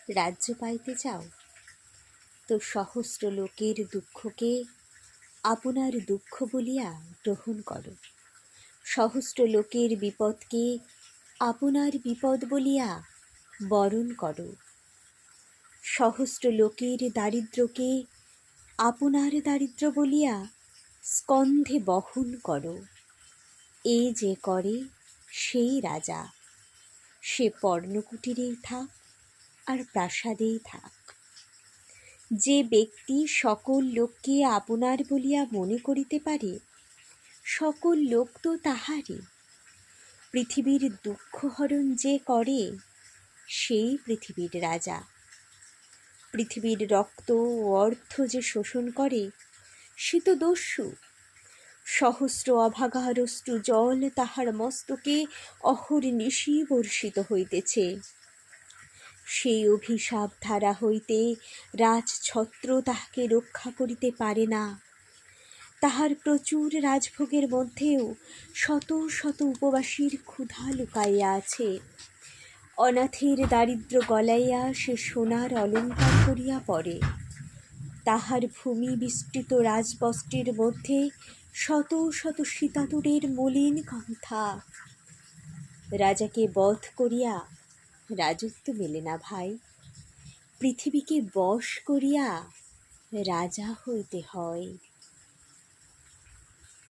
রাজ্য পাইতে চাও তো সহস্র লোকের দুঃখকে আপনার দুঃখ বলিয়া গ্রহণ করো, সহস্র লোকের বিপদকে আপনার বিপদ বলিয়া বরণ করো, সহস্র লোকের দারিদ্র্যকে আপনার দারিদ্র্য বলিয়া স্কন্ধে বহন করো। এ যে করে সেই রাজা, সে পর্ণকুটিরেই থাক আর প্রাসাদেই থাক। যে ব্যক্তি সকল লোককে আপনার বলিয়া মনে করিতে পারে, সকল লোক তো তাহারই। পৃথিবীর দুঃখ হরণ যে করে, সেই পৃথিবীর রাজা। পৃথিবীর রক্ত ও অর্থ যে শোষণ করে, সে তো দস্যু। সহস্র অভাগারষ্টু জল তাহার মস্তকে অহর্নিশি বর্ষিত হইতেছে। সেই অভিশাপ ধারা হইতে রাজছত্র তাহাকে রক্ষা করিতে পারে না। তাহার প্রচুর রাজভোগের মধ্যেও শত শত উপবাসীর ক্ষুধা লুকাইয়া আছে। অনাথের দারিদ্র গলাইয়া সে সোনার অলঙ্কার করিয়া পড়ে। তাহার ভূমি বিস্তৃত রাজবস্ত্রের মধ্যে শত শত সীতাতুরের মলিন কণ্ঠা। রাজাকে বধ করিয়া রাজত্ব মেলে না ভাই, পৃথিবীকে বশ করিয়া রাজা হইতে হয়।